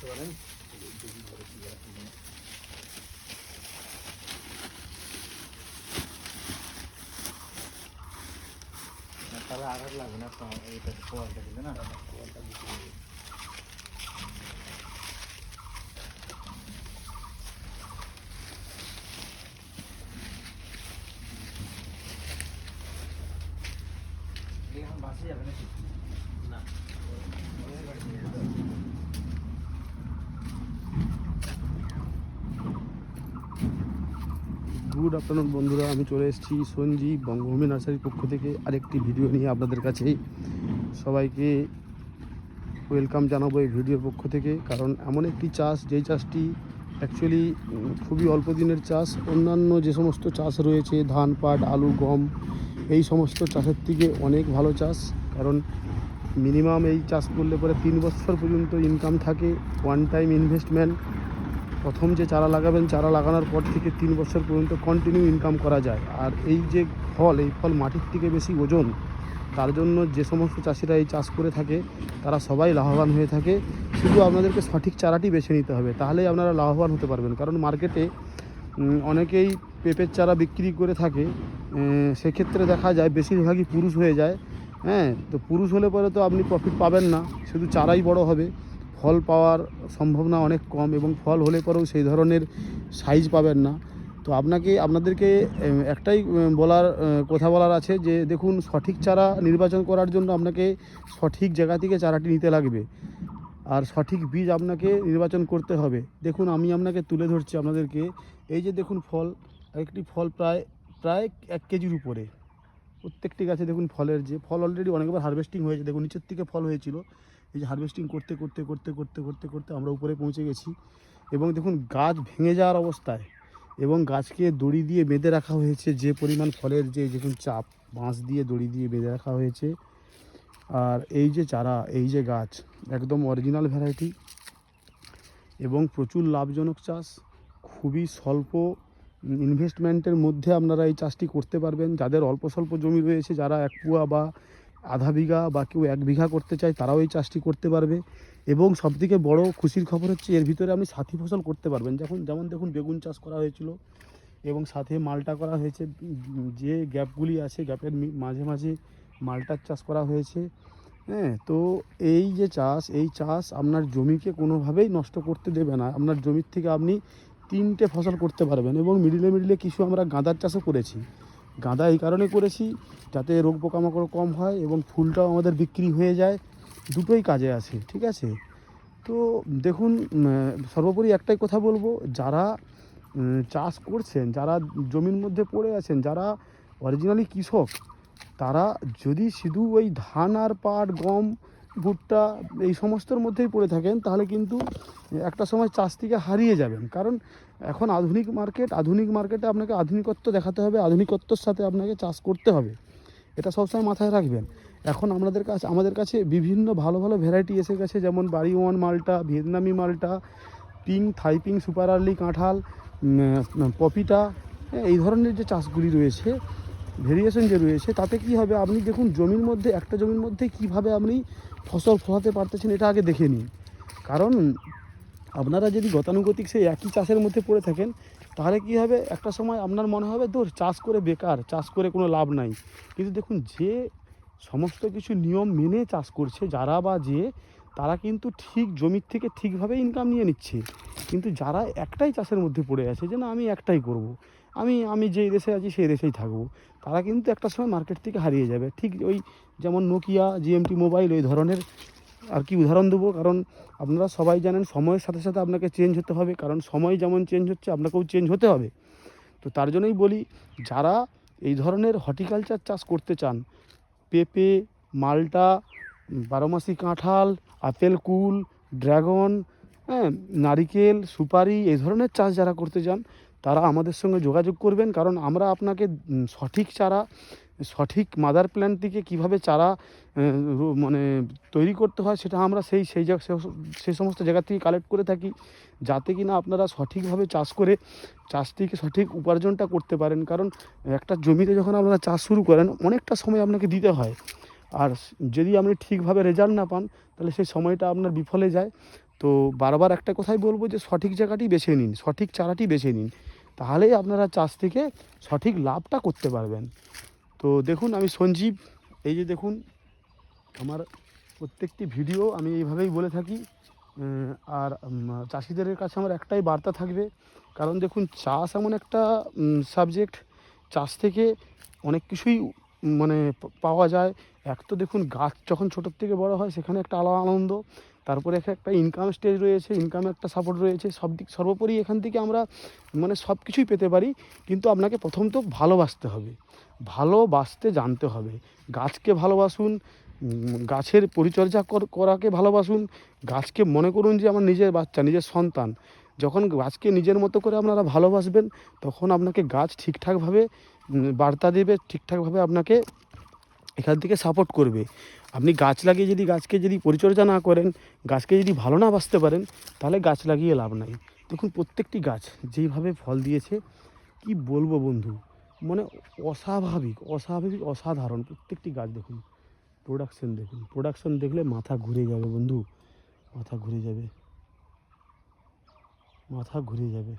দেখতে পারেন। তাহলে আঘাত লাগবে না, এইটা খোয়ালটা দিলে না, খোয়ালটা দিতে হবে। এখন বাসে যাবে নাকি? না, গুড আফটারনুন বন্ধুরা, আমি চলে এসেছি সঞ্জীব বঙ্গভূমি নার্সারির পক্ষ থেকে আরেকটি ভিডিও নিয়ে আপনাদের কাছে। সবাইকে ওয়েলকাম জানাবো এই ভিডিওর পক্ষ থেকে, কারণ এমন একটি চাষ যেই চাষটি অ্যাকচুয়ালি খুবই অল্প দিনের চাষ। অন্যান্য যে সমস্ত চাষ রয়েছে ধান, পাট, আলু, গম, এই সমস্ত চাষের থেকে অনেক ভালো চাষ। কারণ মিনিমাম এই চাষ করলে পরে 3 বছর পর্যন্ত ইনকাম থাকে, ওয়ান টাইম ইনভেস্টমেন্ট। প্রথম যে চারা লাগাবেন, চারা লাগানোর পর থেকে 3 বছর পর্যন্ত কন্টিনিউ ইনকাম করা যায়। আর এই যে ফল, এই ফল মাটির থেকে বেশি ওজন, তার জন্য যে সমস্ত চাষিরা এই চাষ করে থাকে তারা সবাই লাভবান হয়ে থাকে। শুধু আপনাদেরকে সঠিক চারাটি বেছে নিতে হবে, তাহলেই আপনারা লাভবান হতে পারবেন। কারণ মার্কেটে অনেকেই পেঁপের চারা বিক্রি করে থাকে, সেক্ষেত্রে দেখা যায় বেশিরভাগই পুরুষ হয়ে যায়। হ্যাঁ, তো পুরুষ হলে পরে তো আপনি প্রফিট পাবেন না, শুধু চারাই বড় হবে, ফল পাওয়ার সম্ভাবনা অনেক কম, এবং ফল হলে পরেও সেই ধরনের সাইজ পাবেন না। তো আপনাদেরকে একটাই কথা বলার আছে যে দেখুন, সঠিক চারা নির্বাচন করার জন্য আপনাকে সঠিক জায়গা থেকে চারাটি নিতে লাগবে, আর সঠিক বীজ আপনাকে নির্বাচন করতে হবে। দেখুন, আমি আপনাকে তুলে ধরছি আপনাদেরকে। এই যে দেখুন ফল, একটি ফল প্রায় প্রায় 1 কেজির উপরে। প্রত্যেকটি গাছে দেখুন ফলের যে ফল অলরেডি অনেকবার হারভেস্টিং হয়েছে। দেখুন নিচের থেকে ফল হয়েছিল, এই যে হারভেস্টিং করতে করতে করতে করতে করতে করতে আমরা উপরে পৌঁছে গেছি। এবং দেখুন গাছ ভেঙে যাওয়ার অবস্থায়, এবং গাছকে দড়ি দিয়ে বেঁধে রাখা হয়েছে। যে পরিমাণ ফলের যে দেখুন চাপ, বাঁশ দিয়ে দড়ি দিয়ে বেঁধে রাখা হয়েছে। আর এই যে চারা, এই যে গাছ, একদম অরিজিনাল ভ্যারাইটি এবং প্রচুর লাভজনক চাষ। খুবই স্বল্প ইনভেস্টমেন্টের মধ্যে আপনারা এই চাষটি করতে পারবেন। যাদের অল্প স্বল্প জমি রয়েছে, যারা 1 পুয়া বা আধা বিঘা বা কেউ 1 বিঘা করতে চায়, তারাও এই চাষটি করতে পারবে। এবং সবথেকে বড় খুশির খবর হচ্ছে এর ভিতরে আপনি সাথী ফসল করতে পারবেন। যেমন দেখুন বেগুন চাষ করা হয়েছিল এবং সাথে মালটা করা হয়েছে। যে গ্যাপগুলি আছে, গ্যাপের মাঝে মাঝে মালটার চাষ করা হয়েছে। হ্যাঁ, তো এই যে চাষ, এই চাষ আপনার জমিকে কোনোভাবেই নষ্ট করতে দেবে না। আপনার জমির থেকে আপনি 3টে ফসল করতে পারবেন। এবং মিডিলে কিছু আমরা গাঁদার চাষও করেছি। গাঁদা এই কারণে করেছি যাতে রোগ পোকামাকড় কম হয় এবং ফুলটাও আমাদের বিক্রি হয়ে যায়, দুটোই কাজে আসে। ঠিক আছে, তো দেখুন, সর্বোপরি একটাই কথা বলবো, যারা চাষ করছেন, যারা জমির মধ্যে পড়ে আছেন, যারা অরিজিনালি কৃষক, তারা যদি শুধু ওই ধান আর পাট, গম, ভুট্টা এই সমস্তর মধ্যেই পড়ে থাকেন, তাহলে কিন্তু একটা সময় চাষ থেকে হারিয়ে যাবেন। কারণ এখন আধুনিক মার্কেটে আপনাকে আধুনিকত্ব দেখাতে হবে, আধুনিকত্বর সাথে আপনাকে চাষ করতে হবে। এটা সবসময় মাথায় রাখবেন। এখন আমাদের কাছে বিভিন্ন ভালো ভালো ভ্যারাইটি এসে গেছে, যেমন বাড়ি ওয়ান মালটা, ভিয়েতনামি মালটা, পিং, থাইপিং, সুপার আর্লি, কাঁঠাল, পপিটা, এই ধরনের যে চাষগুলি রয়েছে, ভেরিয়েশন যে রয়েছে, তাতে কি হবে, আপনি দেখুন একটা জমির মধ্যে কিভাবে আপনি ফসল ফলাতে পারতেছেন, এটা আগে দেখে নিন। কারণ আপনারা যদি গতানুগতিক সেই একই চাষের মধ্যে পড়ে থাকেন, তাহলে কি হবে, একটা সময় আপনার মনে হবে দূর, চাষ করে বেকার, চাষ করে কোনো লাভ নাই। কিন্তু দেখুন, যে সমস্ত কিছু নিয়ম মেনে চাষ করছে তারা কিন্তু ঠিক জমির থেকে ঠিকভাবে ইনকাম নিয়ে নিচ্ছে। কিন্তু যারা একটাই চাষের মধ্যে পড়ে আছে, যে না আমি একটাই করব, আমি যেই দেশে আছি সেই দেশেই থাকবো, তারা কিন্তু একটা সময় মার্কেট থেকে হারিয়ে যাবে। ঠিক ওই যেমন নোকিয়া, জিএমটি মোবাইল, ওই ধরনের আর কি উদাহরণ দেবো। কারণ আপনারা সবাই জানেন সময়ের সাথে সাথে আপনাকে চেঞ্জ হতে হবে, কারণ সময় যেমন চেঞ্জ হচ্ছে আপনাকেও চেঞ্জ হতে হবে। তো তার জন্যই বলি, যারা এই ধরনের হর্টিকালচার চাষ করতে চান, পেঁপে, মালটা, বারোমাসি কাঁঠাল, আপেল কুল, ড্রাগন, হ্যাঁ, নারিকেল, সুপারি, এই ধরনের চাষ যারা করতে চান, তারা আমাদের সঙ্গে যোগাযোগ করবেন। কারণ আমরা আপনাকে সঠিক চারা, সঠিক মাদার প্ল্যান্ট থেকে কীভাবে চারা মানে তৈরি করতে হয়, সেটা আমরা সেই সমস্ত জায়গা থেকে কালেক্ট করে থাকি, যাতে কিনা আপনারা সঠিকভাবে চাষ করে চাষ থেকে সঠিক উপার্জনটা করতে পারেন। কারণ একটা জমিতে যখন আপনারা চাষ শুরু করেন, অনেকটা সময় আপনাকে দিতে হয়, আর যদি আপনি ঠিকভাবে রেজাল্ট না পান, তাহলে সেই সময়টা আপনার বিফলে যায়। তো বারবার একটা কথাই বলবো যে সঠিক জায়গাটি বেছে নিন, সঠিক চারাটি বেছে নিন, তাহলেই আপনারা চাষ থেকে সঠিক লাভটা করতে পারবেন। তো দেখুন আমি সঞ্জীব, এই যে দেখুন আমার প্রত্যেকটি ভিডিও আমি এইভাবেই বলে থাকি। আর চাষিদের কাছে আমার একটাই বার্তা থাকবে, কারণ দেখুন চাষ এমন একটা সাবজেক্ট, চাষ থেকে অনেক কিছুই মানে পাওয়া যায়। এক তো দেখুন গাছ যখন ছোটোর থেকে বড় হয় সেখানে একটা আলাদা আনন্দ, তারপরে একটা ইনকাম স্টেজ রয়েছে, ইনকামে একটা সাপোর্ট রয়েছে, সব দিক সর্বোপরি এখান থেকে আমরা মানে সব কিছুই পেতে পারি। কিন্তু আপনাকে প্রথম তো ভালোবাসতে হবে, ভালোবাসতে জানতে হবে। গাছকে ভালোবাসুন, গাছের পরিচর্যা করাকে ভালোবাসুন। গাছকে মনে করুন যে আমার নিজের বাচ্চা, নিজের সন্তান। যখন গাছকে নিজের মতো করে আপনারা ভালোবাসবেন, তখন আপনাকে গাছ ঠিকঠাকভাবে বার্তা দেবে, ঠিকঠাকভাবে আপনাকে এখান থেকে সাপোর্ট করবে। আপনি গাছ লাগিয়ে যদি গাছকে যদি পরিচর্যা না করেন, গাছকে যদি ভালো না বাসতে পারেন, তাহলে গাছ লাগিয়ে লাভ নাই। দেখুন প্রত্যেকটি গাছ যেইভাবে ফল দিয়েছে, কি বলবো বন্ধু, মানে অস্বাভাবিক অস্বাভাবিক অসাধারণ প্রত্যেকটি গাছ। দেখুন প্রোডাকশন, দেখুন প্রোডাকশন দেখলে মাথা ঘুরে যাবে বন্ধু, মাথা ঘুরে যাবে, মাথা ঘুরে যাবে।